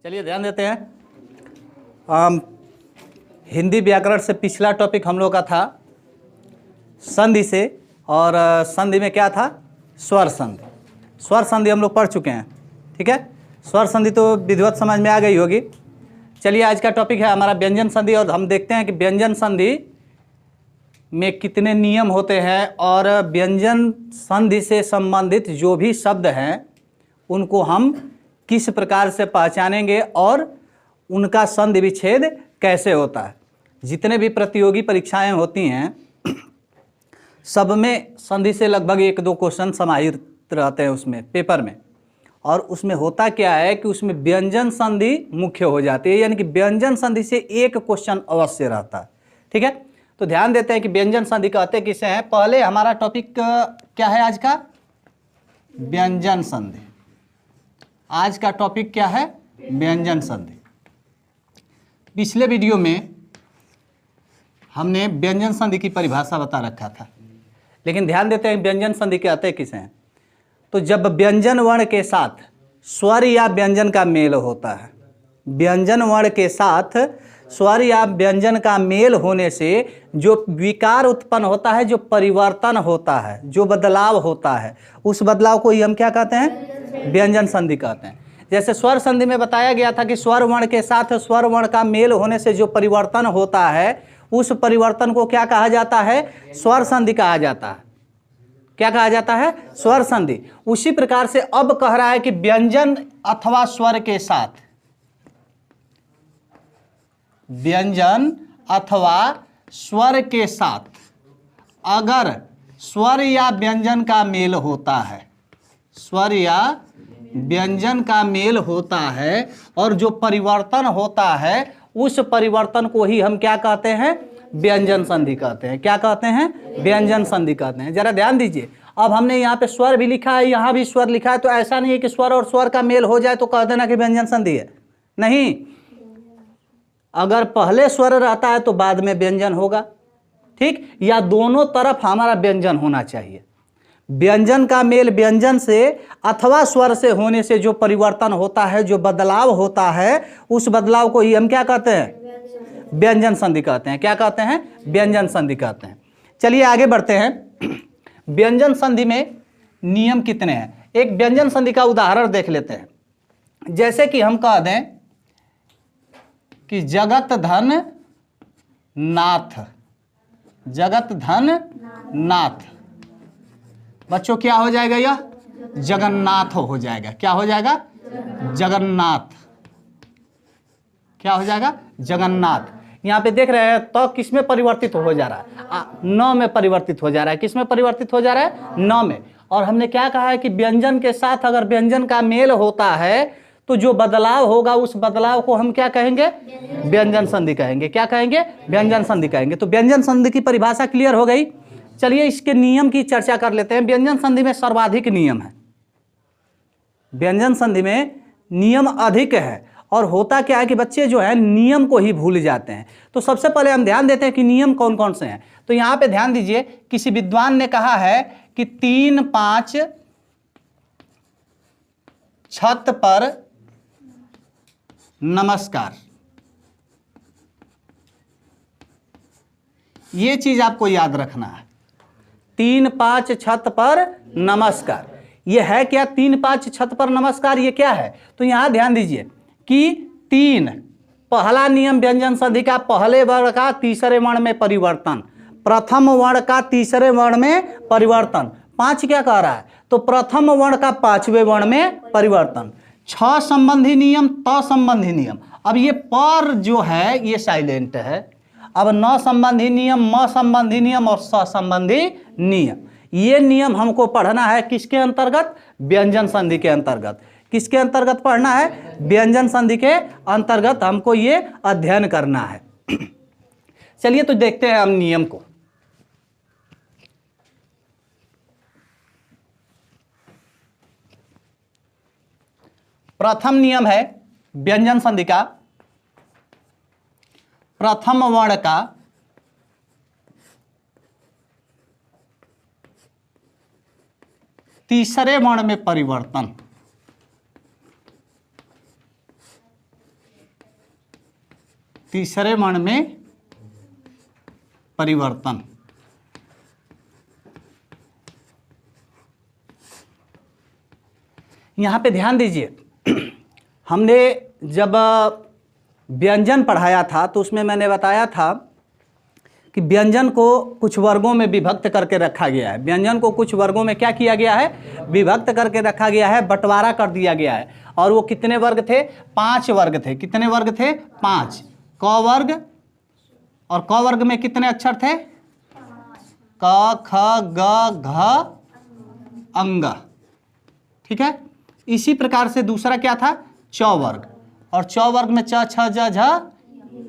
चलिए ध्यान देते हैं। हिंदी व्याकरण से पिछला टॉपिक हम लोग का था संधि से, और संधि में क्या था? स्वर संधि। स्वर संधि हम लोग पढ़ चुके हैं, ठीक है। स्वर संधि तो विधिवत समझ में आ गई होगी। चलिए आज का टॉपिक है हमारा व्यंजन संधि, और हम देखते हैं कि व्यंजन संधि में कितने नियम होते हैं और व्यंजन संधि से संबंधित जो भी शब्द हैं उनको हम किस प्रकार से पहचानेंगे और उनका संधि विच्छेद कैसे होता है। जितने भी प्रतियोगी परीक्षाएं होती हैं सब में संधि से लगभग 1-2 क्वेश्चन समाहित रहते हैं उसमें पेपर में, और उसमें होता क्या है कि उसमें व्यंजन संधि मुख्य हो जाती है, यानी कि व्यंजन संधि से एक क्वेश्चन अवश्य रहता है, ठीक है। तो ध्यान देते हैं कि व्यंजन संधि कहते किसे हैं। पहले हमारा टॉपिक क्या है आज का? व्यंजन संधि। आज का टॉपिक क्या है? व्यंजन संधि। पिछले वीडियो में हमने व्यंजन संधि की परिभाषा बता रखा था, लेकिन ध्यान देते हैं व्यंजन संधि कहते किसे हैं। तो जब व्यंजन वर्ण के साथ स्वर या व्यंजन का मेल होता है, व्यंजन वर्ण के साथ स्वर या व्यंजन का मेल होने से जो विकार उत्पन्न होता है, जो परिवर्तन होता है, जो बदलाव होता है, उस बदलाव को ही हम क्या कहते हैं? व्यंजन संधि कहते हैं। जैसे स्वर संधि में बताया गया था कि स्वर वर्ण के साथ स्वर वर्ण का मेल होने से जो परिवर्तन होता है उस परिवर्तन को क्या कहा जाता है? स्वर संधि कहा जाता है। क्या कहा जाता है? स्वर संधि। उसी प्रकार से अब कह रहा है कि व्यंजन अथवा स्वर के साथ, व्यंजन अथवा स्वर के साथ अगर स्वर या व्यंजन का मेल होता है, स्वर या व्यंजन का मेल होता है और जो परिवर्तन होता है उस परिवर्तन को ही हम क्या कहते हैं? व्यंजन संधि कहते हैं। क्या कहते हैं? व्यंजन संधि कहते हैं। जरा ध्यान दीजिए, अब हमने यहाँ पे स्वर भी लिखा है, यहाँ भी स्वर लिखा है, तो ऐसा नहीं है कि स्वर और स्वर का मेल हो जाए तो कह देना कि व्यंजन संधि है। नहीं, अगर पहले स्वर रहता है तो बाद में व्यंजन होगा, ठीक, या दोनों तरफ हमारा व्यंजन होना चाहिए। व्यंजन का मेल व्यंजन से अथवा स्वर से होने से जो परिवर्तन होता है, जो बदलाव होता है, उस बदलाव को ही हम क्या कहते हैं? व्यंजन संधि कहते हैं। क्या कहते हैं? व्यंजन संधि कहते हैं। चलिए आगे बढ़ते हैं। व्यंजन संधि में नियम कितने हैं? एक व्यंजन संधि का उदाहरण देख लेते हैं। जैसे कि हम कह दें कि जगत धन नाथ, जगत धन नाथ, बच्चों क्या हो जाएगा? यह जगन्नाथ हो जाएगा। क्या हो जाएगा? जगन्नाथ। क्या हो जाएगा? जगन्नाथ। यहाँ पे देख रहे हैं तो किस में परिवर्तित हो जा रहा है? न में परिवर्तित हो जा रहा है। किस में परिवर्तित हो जा रहा है? न में। और हमने क्या कहा है कि व्यंजन के साथ अगर व्यंजन का मेल होता है तो जो बदलाव होगा उस बदलाव को हम क्या कहेंगे? व्यंजन संधि कहेंगे। क्या कहेंगे? व्यंजन संधि कहेंगे। तो व्यंजन संधि की परिभाषा क्लियर हो गई। चलिए इसके नियम की चर्चा कर लेते हैं। व्यंजन संधि में सर्वाधिक नियम है। व्यंजन संधि में नियम अधिक है, और होता क्या है कि बच्चे जो है नियम को ही भूल जाते हैं। तो सबसे पहले हम ध्यान देते हैं कि नियम कौन कौन से हैं। तो यहां पे ध्यान दीजिए, किसी विद्वान ने कहा है कि 3-5 छत पर नमस्कार। ये चीज आपको याद रखना है। 3-5 छत पर नमस्कार, ये है क्या? 3-5 छत पर नमस्कार ये क्या है? तो यहां ध्यान दीजिए कि 3, पहला नियम व्यंजन संधि का, पहले वर्ण का तीसरे वर्ण में परिवर्तन, प्रथम वर्ण का तीसरे वर्ण में परिवर्तन। 5 क्या कह रहा है? तो प्रथम वर्ण का 5वें वर्ण में परिवर्तन। 6 संबंधी नियम, त संबंधी नियम। अब ये पर जो है ये साइलेंट है। अब न संबंधी नियम, म संबंधी नियम और स संबंधी नियम, ये नियम हमको पढ़ना है किसके अंतर्गत? व्यंजन संधि के अंतर्गत। किसके अंतर्गत पढ़ना है? व्यंजन संधि के अंतर्गत हमको ये अध्ययन करना है। चलिए तो देखते हैं हम नियम को। प्रथम नियम है व्यंजन संधि का, प्रथम वर्ण का तीसरे वर्ण में परिवर्तन। तीसरे वर्ण में परिवर्तन। यहां पे ध्यान दीजिए, हमने जब व्यंजन पढ़ाया था तो उसमें मैंने बताया था कि व्यंजन को कुछ वर्गों में विभक्त करके रखा गया है। व्यंजन को कुछ वर्गों में क्या किया गया है? विभक्त करके रखा गया है, बंटवारा कर दिया गया है। और वो कितने वर्ग थे? 5 वर्ग थे। कितने वर्ग थे? 5। क वर्ग, और क वर्ग में कितने अक्षर थे? क ख ग घ अंग। ठीक है। इसी प्रकार से दूसरा क्या था? च वर्ग, और च वर्ग में च छ ज झ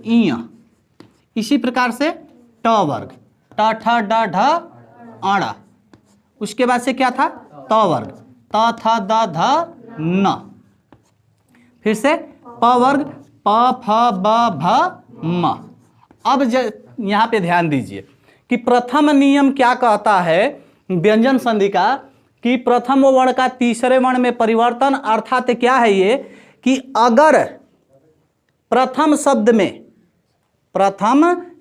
इ। इसी प्रकार से ट वर्ग, ट ठ ड ढ अण। उसके बाद से क्या था? त वर्ग, त थ द ध न। फिर से प वर्ग, प फ ब भ म। अब यहां पे ध्यान दीजिए कि प्रथम नियम क्या कहता है व्यंजन संधि का, कि प्रथम वर्ण का तीसरे वर्ण में परिवर्तन। अर्थात क्या है ये कि अगर प्रथम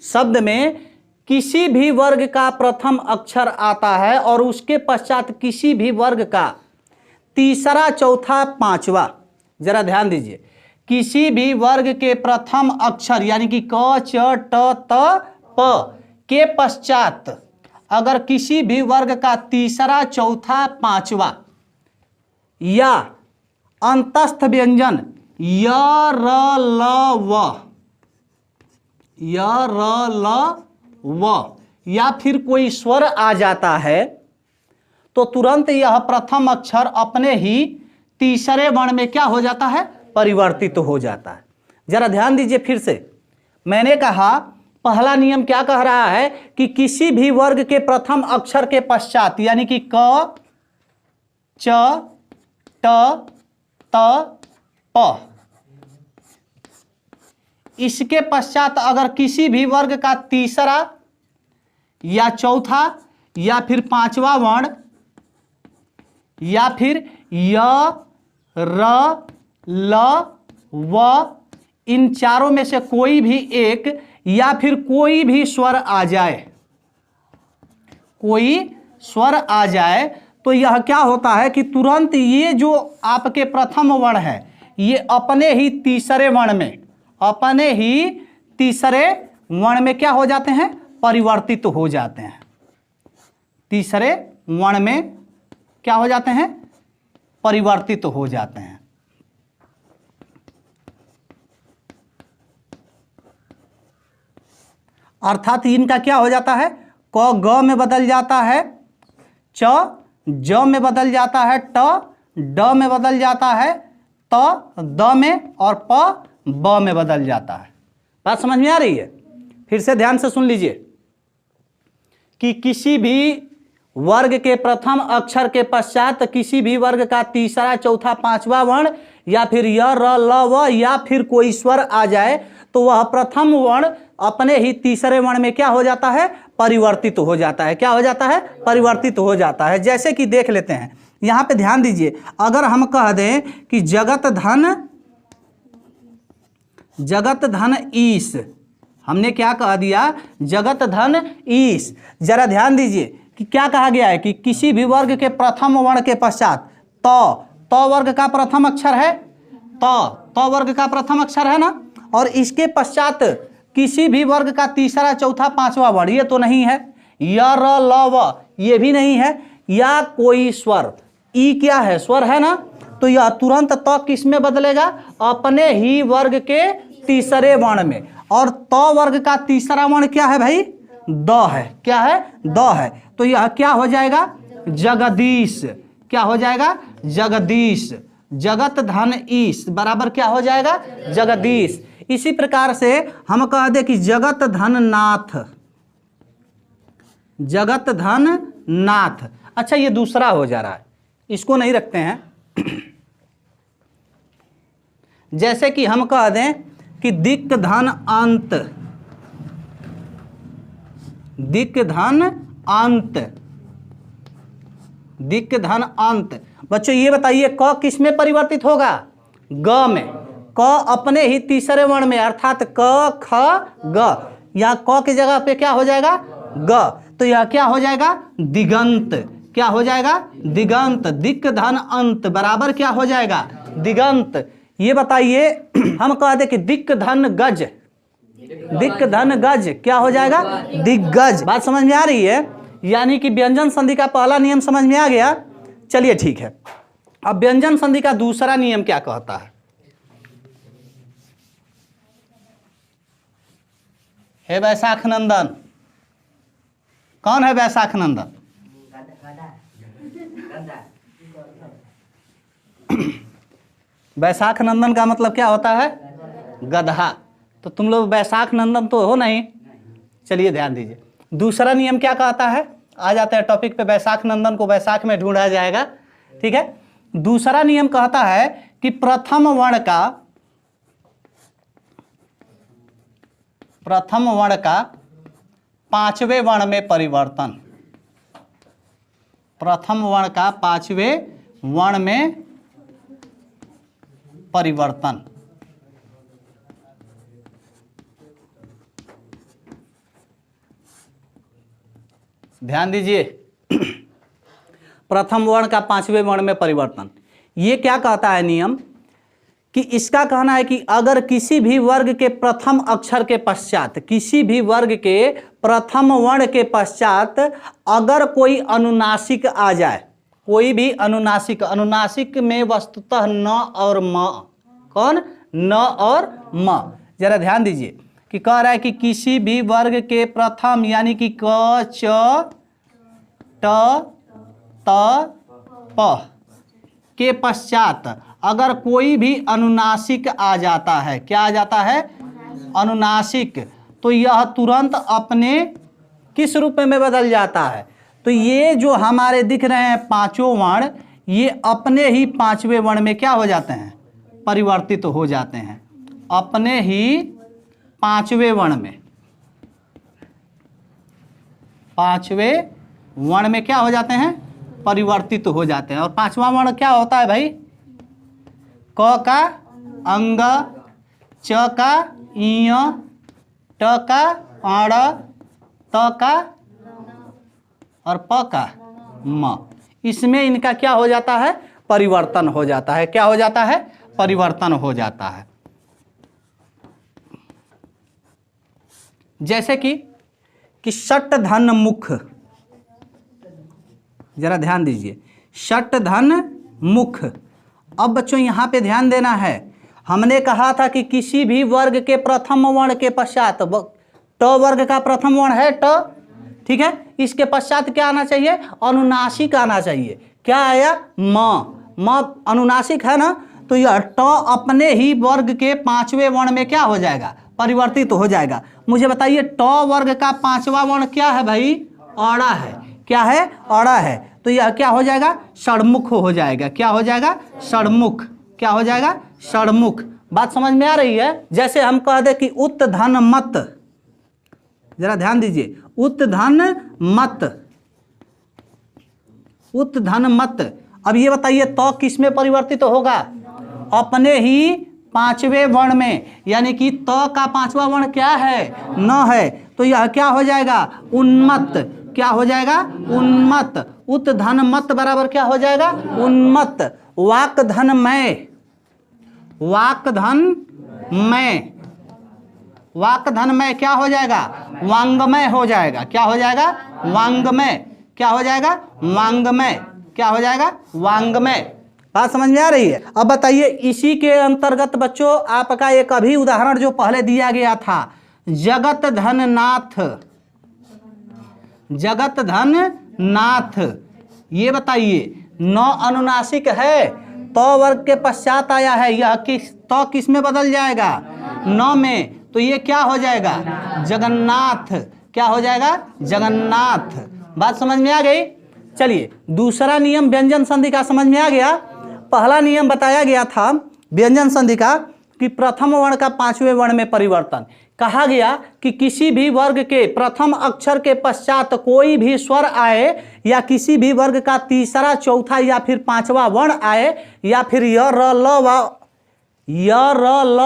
शब्द में किसी भी वर्ग का प्रथम अक्षर आता है और उसके पश्चात किसी भी वर्ग का तीसरा, चौथा, पांचवा, जरा ध्यान दीजिए, किसी भी वर्ग के प्रथम अक्षर यानी कि क च ट त प के पश्चात अगर किसी भी वर्ग का तीसरा, चौथा, पांचवा या अंतस्थ व्यंजन य र ल व या फिर कोई स्वर आ जाता है तो तुरंत यह प्रथम अक्षर अपने ही तीसरे वर्ण में क्या हो जाता है? परिवर्तित हो जाता है। जरा ध्यान दीजिए फिर से, मैंने कहा पहला नियम क्या कह रहा है कि किसी भी वर्ग के प्रथम अक्षर के पश्चात यानी कि क च ट त प, इसके पश्चात अगर किसी भी वर्ग का तीसरा या चौथा या फिर पांचवा वर्ण या फिर य र ल व इन चारों में से कोई भी एक या फिर कोई भी स्वर आ जाए, तो यह क्या होता है कि तुरंत ये जो आपके प्रथम वर्ण है ये अपने ही तीसरे वर्ण में क्या हो जाते हैं? परिवर्तित हो जाते हैं। तीसरे वर्ण में क्या हो जाते हैं? परिवर्तित हो जाते हैं। अर्थात इनका क्या हो जाता है? क ग में बदल जाता है, च ज में बदल जाता है, ट ड में बदल जाता है, त द में, और प ब में बदल जाता है। बात समझ में आ रही है? फिर से ध्यान से सुन लीजिए कि किसी भी वर्ग के प्रथम अक्षर के पश्चात किसी भी वर्ग का तीसरा, चौथा, पांचवा वर्ण या फिर य र ल व या फिर कोई स्वर आ जाए तो वह प्रथम वर्ण अपने ही तीसरे वर्ण में क्या हो जाता है? परिवर्तित हो जाता है। क्या हो जाता है? परिवर्तित हो जाता है। जैसे कि देख लेते हैं, यहां पे ध्यान दीजिए, अगर हम कह दें कि जगत धन ईश, हमने क्या कह दिया? जगत धन ईश। जरा ध्यान दीजिए कि क्या कहा गया है कि किसी भी वर्ग के प्रथम वर्ण के पश्चात त वर्ग का प्रथम अक्षर है, त वर्ग का प्रथम अक्षर है ना, और इसके पश्चात किसी भी वर्ग का तीसरा, चौथा, पांचवा वर्ण ये तो नहीं है, य र ल व ये भी नहीं है, या कोई स्वर, ई क्या है? स्वर है ना, तो यह तुरंत त किस में बदलेगा? अपने ही वर्ग के तीसरे वर्ण में। और त वर्ग का तीसरा वर्ण क्या है भाई? द है। क्या है? द है। तो यह क्या हो जाएगा? जगदीश। क्या हो जाएगा? जगदीश। जगत धन ईश बराबर क्या हो जाएगा? जगदीश। इसी प्रकार से हम कह दे कि जगत धन नाथ, जगत धन नाथ। अच्छा, ये दूसरा हो जा रहा है, इसको नहीं रखते हैं। जैसे कि हम कह दें कि दिक् धन अंत, दिक् धन अंत, दिक् धन अंत। बच्चों ये बताइए क किस में परिवर्तित होगा? ग में। क अपने ही तीसरे वर्ण में अर्थात क ख ग, यहाँ क की जगह पे क्या हो जाएगा ग, तो यह क्या हो जाएगा दिगंत। क्या हो जाएगा दिगंत। दिक् धन अंत बराबर क्या हो जाएगा दिगंत। ये बताइए हम कहते कि दिक् धन गज, दिक् धन गज क्या हो जाएगा दिग्गज। बात समझ में आ रही है? यानी कि व्यंजन संधि का पहला नियम समझ में आ गया। चलिए ठीक है, अब व्यंजन संधि का दूसरा नियम क्या कहता है? हे वैशाख नंदन, कौन है वैशाख नंदन? वैशाख नंदन का मतलब क्या होता है गधा। तो तुम लोग वैशाख नंदन तो हो नहीं। चलिए ध्यान दीजिए, दूसरा नियम क्या कहता है? आ जाते हैं टॉपिक पे। वैशाख नंदन को वैशाख में ढूंढा जाएगा, ठीक है। दूसरा नियम कहता है कि प्रथम वर्ण का पांचवें वर्ण में परिवर्तन। प्रथम वर्ण का पांचवें वर्ण में परिवर्तन। ध्यान दीजिए, प्रथम वर्ण का पांचवें वर्ण में परिवर्तन। ये क्या कहता है नियम कि इसका कहना है कि अगर किसी भी वर्ग के प्रथम अक्षर के पश्चात, किसी भी वर्ग के प्रथम वर्ण के पश्चात अगर कोई अनुनासिक आ जाए, कोई भी अनुनासिक, अनुनासिक में वस्तुतः न और म, कौन न और म। जरा ध्यान दीजिए कि कह रहा है कि किसी भी वर्ग के प्रथम यानी कि क च ट त प के पश्चात अगर कोई भी अनुनासिक आ जाता है, क्या आ जाता है अनुनासिक, तो यह तुरंत अपने किस रूप में बदल जाता है? तो ये जो हमारे दिख रहे हैं पांचों वर्ण, ये अपने ही पांचवें वर्ण में क्या हो जाते हैं परिवर्तित हो जाते हैं। अपने ही पांचवें वर्ण में, पांचवें वर्ण में क्या हो जाते हैं परिवर्तित हो जाते हैं। और पांचवा वर्ण क्या होता है भाई? क का अंग, च का इ, ट का अण, त का और प का म। इसमें इनका क्या हो जाता है परिवर्तन हो जाता है। क्या हो जाता है परिवर्तन हो जाता है। जैसे कि षट धन मुख, जरा ध्यान दीजिए, षट धन मुख। अब बच्चों यहाँ पे ध्यान देना है, हमने कहा था कि किसी भी वर्ग के प्रथम वर्ण के पश्चात, ट वर्ग का प्रथम वर्ण है ट, ठीक है, इसके पश्चात क्या आना चाहिए अनुनासिक आना चाहिए। क्या आया म अनुनासिक है ना, तो यह ट अपने ही वर्ग के पांचवें वर्ण में क्या हो जाएगा परिवर्तित तो हो जाएगा। मुझे बताइए ट वर्ग का पांचवा वर्ण क्या है भाई अड़ा है। क्या है अड़ा है, तो यह क्या हो जाएगा षडमुख हो जाएगा। क्या हो जाएगा षडमुख। क्या हो जाएगा षडमुख। बात समझ में आ रही है? जैसे हम कह दे कि उत धन मत, जरा ध्यान दीजिए, उत धन मत, उत धन मत। अब ये बताइए तो किस में परिवर्तित होगा अपने ही पांचवें वर्ण में, यानी कि त का पांचवा वर्ण क्या है न है, तो यह क्या हो जाएगा उन्मत्त। क्या हो जाएगा उन्मत्त। उत धन मत बराबर क्या हो जाएगा उन्मत्त। वाक धन मय, वाक धन मय, वाक धन मय क्या हो जाएगा वांगमय हो जाएगा। क्या हो जाएगा वांगमय। क्या हो जाएगा वांगमय। क्या हो जाएगा वांगमय। बात समझ में आ रही है? अब बताइए इसी के अंतर्गत बच्चों आपका एक अभी उदाहरण जो पहले दिया गया था, जगत धन नाथ, जगत धन नाथ। ये बताइए नौ अनुनासिक है, तो वर्ग के पश्चात आया है, यह किस में बदल जाएगा नौ में, तो ये क्या हो जाएगा जगन्नाथ। क्या हो जाएगा जगन्नाथ। बात समझ में आ गई? चलिए दूसरा नियम व्यंजन संधि का समझ में आ गया। पहला नियम बताया गया था व्यंजन संधि का कि प्रथम वर्ण का पांचवें वर्ण में परिवर्तन। कहा गया कि किसी भी वर्ग के प्रथम अक्षर के पश्चात कोई भी स्वर आए, या किसी भी वर्ग का तीसरा चौथा या फिर पांचवा वर्ण आए, या फिर य र ल व य र ल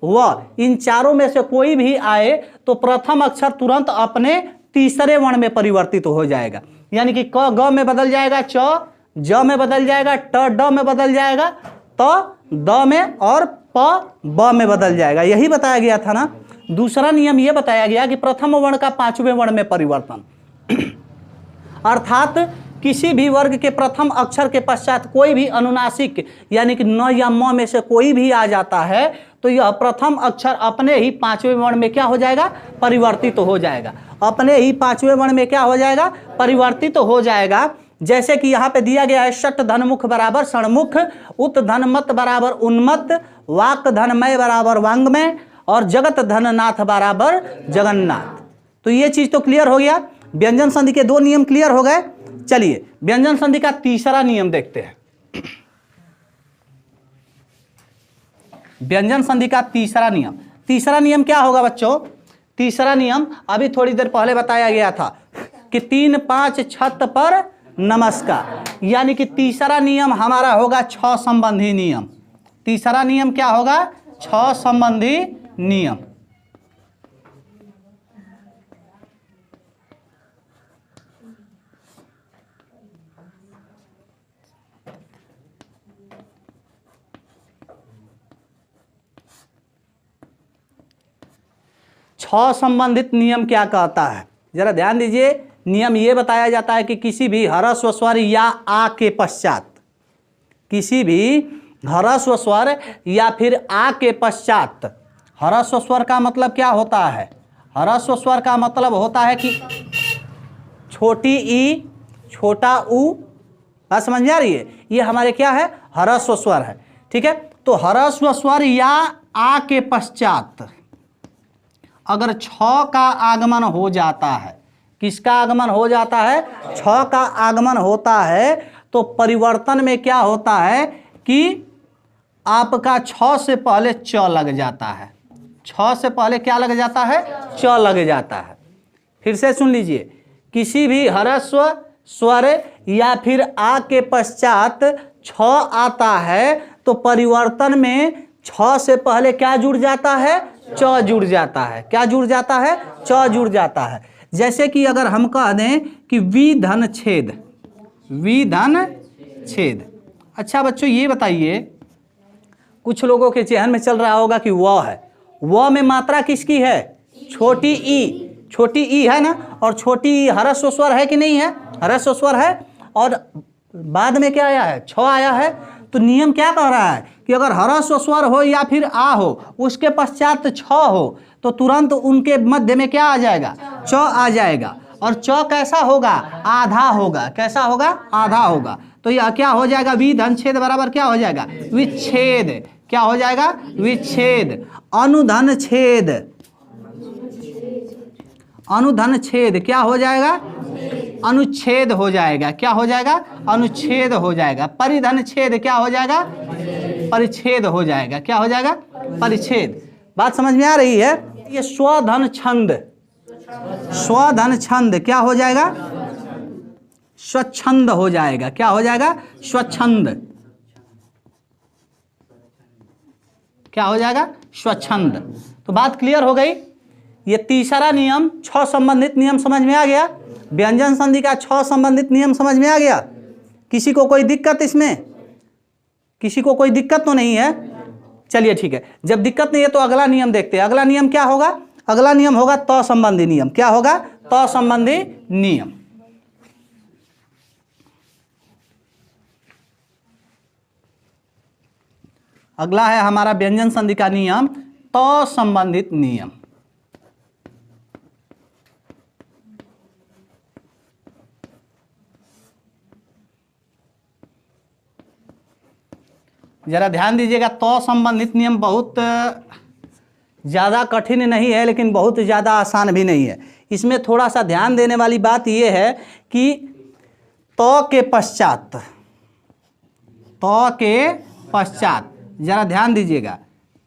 व, इन चारों में से कोई भी आए तो प्रथम अक्षर तुरंत अपने तीसरे वर्ण में परिवर्तित हो जाएगा। यानी कि क ग में बदल जाएगा, च ज में बदल जाएगा, ट ड में बदल जाएगा, त द में, और प ब में बदल जाएगा। यही बताया गया था ना। दूसरा नियम यह बताया गया कि प्रथम वर्ण का पांचवें वर्ण में परिवर्तन, अर्थात किसी भी वर्ग के प्रथम अक्षर के पश्चात कोई भी अनुनासिक यानी कि न या म में से कोई भी आ जाता है तो यह प्रथम अक्षर अपने ही पांचवें वर्ण में क्या हो जाएगा, परिवर्तित हो जाएगा। अपने ही पांचवें वर्ण में क्या हो जाएगा, परिवर्तित हो जाएगा। जैसे कि यहाँ पे दिया गया है, षट धनमुख बराबर षणमुख, उत धनमत बराबर उन्मत्त, वाक धनमय बराबर वांग्मय, और जगत धननाथ बराबर जगन्नाथ। तो ये चीज तो क्लियर हो गया। व्यंजन संधि के दो नियम क्लियर हो गए। चलिए व्यंजन संधि का तीसरा नियम देखते हैं। व्यंजन संधि का तीसरा नियम, तीसरा नियम क्या होगा बच्चों? तीसरा नियम अभी थोड़ी देर पहले बताया गया था कि 3 5 छत पर नमस्कार, यानी कि तीसरा नियम हमारा होगा 6 संबंधी नियम। तीसरा नियम क्या होगा? 6 संबंधी नियम। संबंधित नियम क्या कहता है, जरा ध्यान दीजिए। नियम यह बताया जाता है कि किसी भी ह्रस्व स्वर या आ के पश्चात, किसी भी ह्रस्व स्वर या फिर आ के पश्चात, ह्रस्व स्वर का मतलब क्या होता है? ह्रस्व स्वर का मतलब होता है कि छोटी ई, छोटा ऊ, बात समझ आ रही है? ये हमारे क्या है? ह्रस्व स्वर है। ठीक है, तो ह्रस्व स्वर या आ के पश्चात अगर 6 का आगमन हो जाता है, किसका आगमन हो जाता है? 6 का आगमन होता है, तो परिवर्तन में क्या होता है कि आपका 6 से पहले च लग जाता है। 6 से पहले क्या लग जाता है? च लग जाता है। फिर से सुन लीजिए, किसी भी ह्रस्व स्वर या फिर आ के पश्चात 6 आता है तो परिवर्तन में 6 से पहले क्या जुड़ जाता है? च जुड़ जाता है। क्या जुड़ जाता है? च जुड़ जाता है। जैसे कि अगर हम कह दें कि वि धन छेद, वि धन छेद। अच्छा बच्चों ये बताइए, कुछ लोगों के जहन में चल रहा होगा कि व है, व में मात्रा किसकी है? छोटी ई, छोटी ई है ना, और छोटी ई ह्रस्व स्वर है कि नहीं है? ह्रस्व स्वर है, और बाद में क्या आया है? 6 आया है। तो नियम क्या कह रहा है कि अगर ह्रस्व स्वर हो या फिर आ हो, उसके पश्चात 6 हो, तो तुरंत उनके मध्य में क्या आ जाएगा? च आ जाएगा। और च कैसा होगा? आधा होगा। कैसा होगा? आधा होगा। तो यह क्या हो जाएगा? वि धन छेद बराबर क्या हो जाएगा? विच्छेद। क्या हो जाएगा? विच्छेद। अनुधन छेद, अनुधन छेद क्या हो जाएगा? अनुच्छेद हो जाएगा। क्या हो जाएगा? अनुच्छेद हो जाएगा। परिधन छेद क्या हो जाएगा? परिच्छेद हो जाएगा। क्या हो जाएगा? परिच्छेद। बात समझ में आ रही है? ये स्वधन छंद, स्वधन छंद क्या हो जाएगा? स्वच्छंद हो जाएगा। क्या हो जाएगा? स्वच्छंद। क्या हो जाएगा? स्वच्छंद। तो बात क्लियर हो गई। ये तीसरा नियम 6 संबंधित नियम समझ में आ गया। व्यंजन संधि का 6 संबंधित नियम समझ में आ गया। किसी को कोई दिक्कत इसमें? किसी को कोई दिक्कत तो नहीं है? चलिए ठीक है, जब दिक्कत नहीं है तो अगला नियम देखते हैं। अगला नियम क्या होगा? अगला नियम होगा त संबंधी नियम। क्या होगा? त संबंधी नियम। अगला है हमारा व्यंजन संधि का नियम त संबंधित नियम। जरा ध्यान दीजिएगा, तो संबंधित नियम बहुत ज़्यादा कठिन नहीं है, लेकिन बहुत ज़्यादा आसान भी नहीं है। इसमें थोड़ा सा ध्यान देने वाली बात यह है कि तो के पश्चात, तो के पश्चात जरा ध्यान दीजिएगा,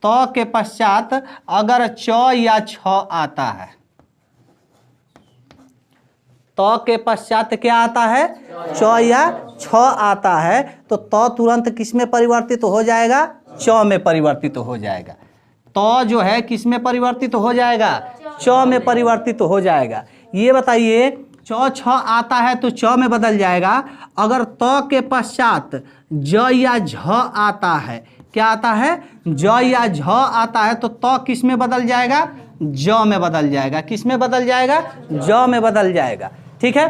तो के पश्चात अगर च या छ आता है, तो के पश्चात क्या आता है? च या छ आता है, तो तुरंत किस में परिवर्तित हो जाएगा? च में परिवर्तित हो जाएगा। तो जो है किस में परिवर्तित हो जाएगा? च में परिवर्तित हो जाएगा। ये बताइए च छ आता है तो च में बदल जाएगा। अगर त के पश्चात ज या झ आता है, क्या आता है? ज या झ आता है तो त किस में बदल जाएगा? ज में बदल जाएगा। किस में बदल जाएगा? ज में बदल जाएगा। ठीक है।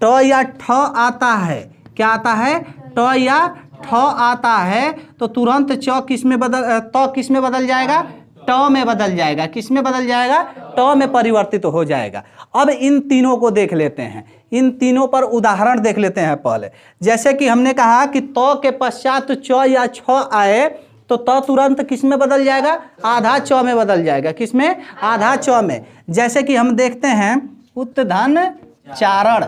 ट या ठ आता है, क्या आता है? ट या ठ आता है तो तुरंत च किस में बदल त किस में बदल जाएगा? ट में बदल जाएगा। किस में बदल जाएगा? ट में परिवर्तित हो जाएगा। अब इन तीनों को देख लेते हैं, इन तीनों पर उदाहरण देख लेते हैं पहले। जैसे कि हमने कहा कि त के पश्चात च या छ आए तो त तुरंत किस में बदल जाएगा? आधा च में बदल जाएगा। किस में? आधा च में। जैसे कि हम देखते हैं उत्धन चारण,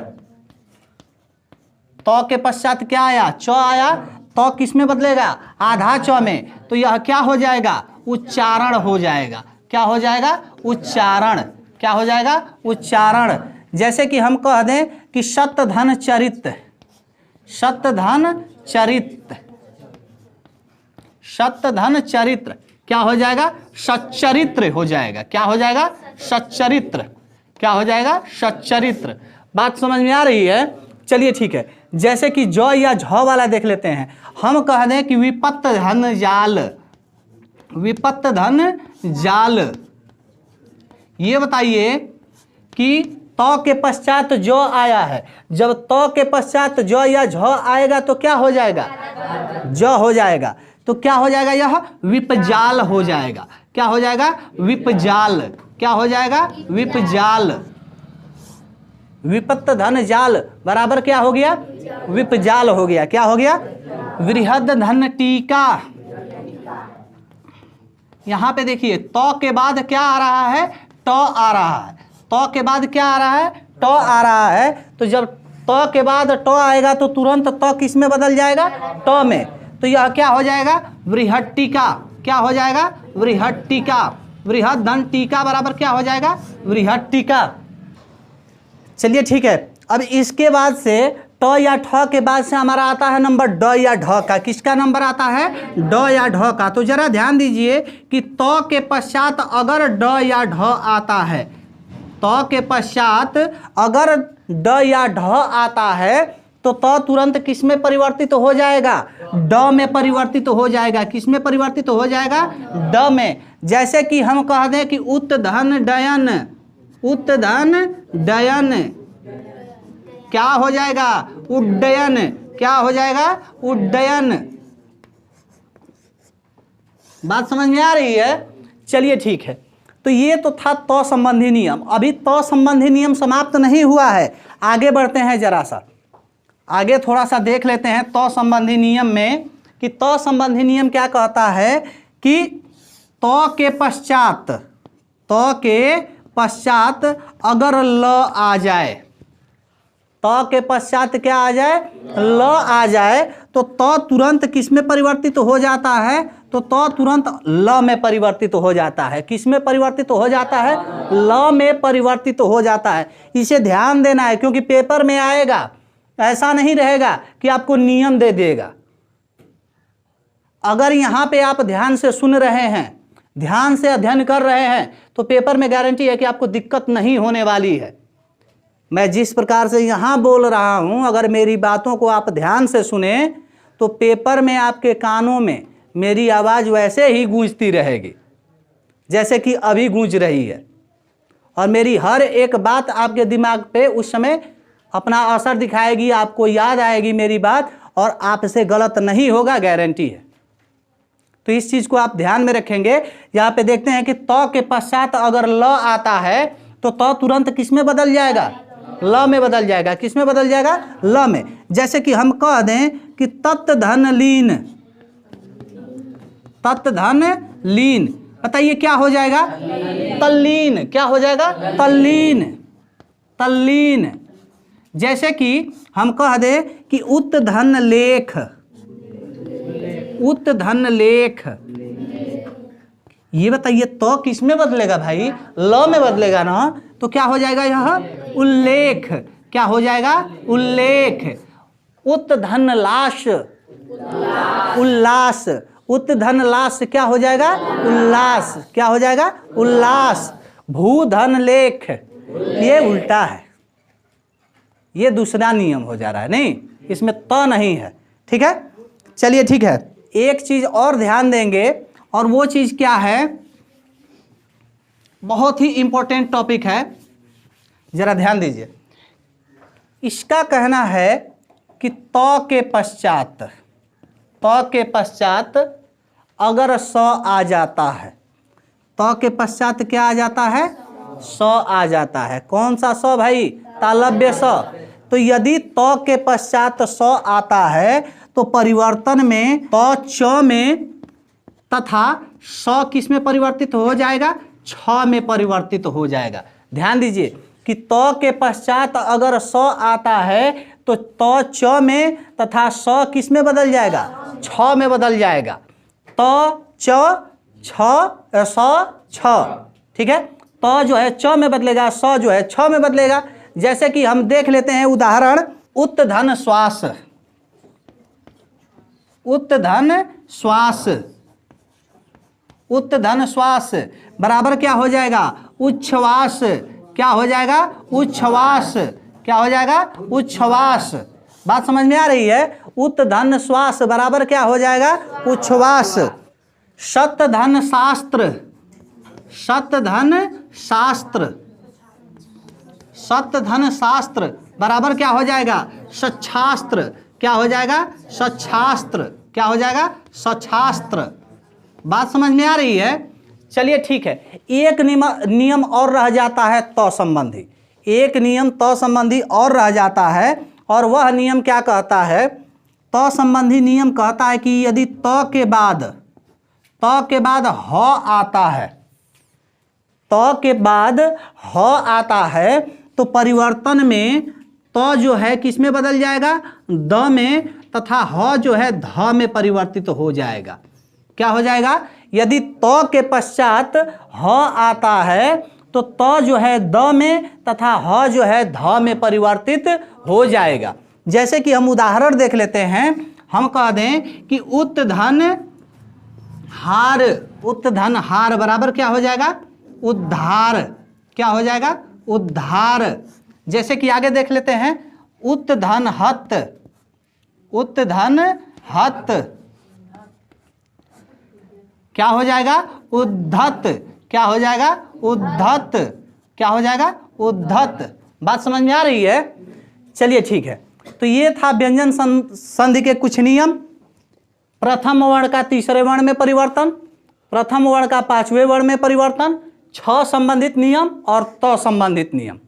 त के पश्चात क्या आया? च आया। तो किस में बदलेगा? आधा च में। तो यह क्या हो जाएगा? उच्चारण हो जाएगा। क्या हो जाएगा? उच्चारण। क्या हो जाएगा? उच्चारण। जैसे कि हम कह दें कि शतधन चरित, शतधन चरित, शतधन चरित्र क्या हो जाएगा? सच्चरित्र हो जाएगा। क्या हो जाएगा? सच्चरित्र। क्या हो जाएगा? सच्चरित्र। बात समझ में आ रही है? चलिए ठीक है। जैसे कि ज या झ वाला देख लेते हैं। हम कह दें कि विपत्त धन जाल, विपत्त धन जाल। ये बताइए कि त के पश्चात जो आया है, जब त के पश्चात ज या झ आएगा तो क्या हो जाएगा? ज हो जाएगा। तो क्या हो जाएगा? यह विपजाल हो जाएगा। क्या हो जाएगा? विपजाल। क्या हो जाएगा? विपजाल। विपत्त धन जाल बराबर क्या हो गया? विपजाल हो गया। क्या हो गया? वृहद धन टीका। यहां पे देखिए त के बाद क्या आ रहा है? ट आ रहा है। त के बाद क्या आ रहा है? ट आ रहा है। तो जब त के बाद ट आएगा तो तुरंत त किस में बदल जाएगा? ट में। तो यह क्या हो जाएगा? वृहट्टिका। क्या हो जाएगा? वृहट्टिका। वृहद धन टीका बराबर क्या हो जाएगा? वृहट्टिका। चलिए ठीक है। अब इसके बाद से ट या ठ के बाद से हमारा आता है नंबर ड या ढ का। किसका नंबर आता है? ड या ढ का। तो जरा ध्यान दीजिए कि त के पश्चात अगर ड या ढ आता है, त के पश्चात अगर ड या ढ आता है तो त तुरंत किस में परिवर्तित हो जाएगा? ड में परिवर्तित हो जाएगा। किस में परिवर्तित हो जाएगा? ड में। जैसे कि हम कह दें कि उत्धन डयन, उत्धन डयन क्या हो जाएगा? उड्डयन। क्या हो जाएगा? उड्डयन। बात समझ में आ रही है? चलिए ठीक है। तो ये तो था त संबंधी नियम। अभी त संबंधी नियम समाप्त नहीं हुआ है, आगे बढ़ते हैं। जरा सा आगे थोड़ा सा देख लेते हैं त संबंधी नियम में कि त संबंधी नियम क्या कहता है कि त के पश्चात, त के पश्चात अगर ल आ जाए, त के पश्चात क्या आ जाए? ल आ जाए तो त तुरंत किस में परिवर्तित हो जाता है? तो त तुरंत ल में परिवर्तित हो जाता है। किस में परिवर्तित हो जाता है? ल में परिवर्तित हो जाता है। इसे ध्यान देना है क्योंकि पेपर में आएगा। ऐसा नहीं रहेगा कि आपको नियम दे देगा। अगर यहाँ पे आप ध्यान से सुन रहे हैं, ध्यान से अध्ययन कर रहे हैं तो पेपर में गारंटी है कि आपको दिक्कत नहीं होने वाली है। मैं जिस प्रकार से यहाँ बोल रहा हूँ, अगर मेरी बातों को आप ध्यान से सुने तो पेपर में आपके कानों में मेरी आवाज़ वैसे ही गूंजती रहेगी जैसे कि अभी गूंज रही है, और मेरी हर एक बात आपके दिमाग पे उस समय अपना असर दिखाएगी, आपको याद आएगी मेरी बात, और आपसे गलत नहीं होगा, गारंटी है। तो इस चीज़ को आप ध्यान में रखेंगे। यहाँ पे देखते हैं कि त के पश्चात अगर ल आता है तो त तुरंत किस में बदल जाएगा? ल में बदल जाएगा। किस में बदल जाएगा? ल में। जैसे कि हम कह दें कि तत् धन लीन, तत् धन लीन, बताइए क्या हो जाएगा? तल्लीन। क्या हो जाएगा? तल्लीन। तल्लीन। जैसे कि हम कह दें कि उत्धन लेख, उत्धन लेख, ये बताइए तो किस में बदलेगा भाई? ल में बदलेगा ना। तो क्या हो जाएगा? यह उल्लेख। क्या हो जाएगा? उल्लेख। उत्धन लाश, उल्लास, उत धन लास क्या हो जाएगा? उल्लास। क्या हो जाएगा? उल्लास। भू धन लेख, ये उल्टा है, ये दूसरा नियम हो जा रहा है, नहीं, इसमें त नहीं है। ठीक है, चलिए ठीक है। एक चीज और ध्यान देंगे, और वो चीज क्या है, बहुत ही इंपॉर्टेंट टॉपिक है, जरा ध्यान दीजिए। इसका कहना है कि त के पश्चात अगर स आ जाता है, त के पश्चात क्या आ जाता है? स आ जाता है। कौन सा स भाई? तालव्य स। तो यदि त के पश्चात स आता है तो परिवर्तन में त च में तथा स किस में परिवर्तित हो जाएगा? छ में परिवर्तित हो जाएगा। ध्यान दीजिए कि त के पश्चात अगर स आता है तो त च में तथा स किस में बदल जाएगा? छ में बदल जाएगा। त च छ स छ। ठीक है, त जो है च में बदलेगा, स जो है छ में बदलेगा। जैसे कि हम देख लेते हैं उदाहरण, उत धन श्वास, उत धन श्वास, उत धन श्वास बराबर क्या हो जाएगा? उच्छ्वास। क्या हो जाएगा? उच्छ्वास। क्या हो जाएगा? उच्छ्वास। बात समझ में आ रही है? उत धन श्वास बराबर क्या हो जाएगा? उच्छ्वास। शत धन शास्त्र, शत धन शास्त्र, शत धन शास्त्र बराबर क्या हो जाएगा? सच्छास्त्र। क्या हो जाएगा? सच्छास्त्र। क्या हो जाएगा? सच्छास्त्र। बात समझ में आ रही है? चलिए ठीक है, एक नियम और रह जाता है त संबंधी, एक नियम त संबंधी और रह जाता है, और वह नियम क्या कहता है? त संबंधी नियम कहता है कि यदि त के बाद ह आता है, त के बाद ह आता है तो परिवर्तन में त जो है किस में बदल जाएगा? द में, तथा ह जो है ध में परिवर्तित हो जाएगा। क्या हो जाएगा? यदि त के पश्चात ह आता है तो त जो है द में तथा ह जो है ध में परिवर्तित हो जाएगा। जैसे कि हम उदाहरण देख लेते हैं, हम कह दें कि उत धन हार, उत धन हार बराबर क्या हो जाएगा? उद्धार। क्या हो जाएगा? उद्धार। जैसे कि आगे देख लेते हैं, उत धन हत, उत धन हत क्या हो जाएगा? उद्धत। क्या हो जाएगा? उद्धत। क्या हो जाएगा? उद्धत। बात समझ में आ रही है? चलिए ठीक है, तो ये था व्यंजन संधि के कुछ नियम। प्रथम वर्ण का तीसरे वर्ण में परिवर्तन, प्रथम वर्ण का पांचवें वर्ण में परिवर्तन, छ संबंधित नियम और त संबंधित नियम।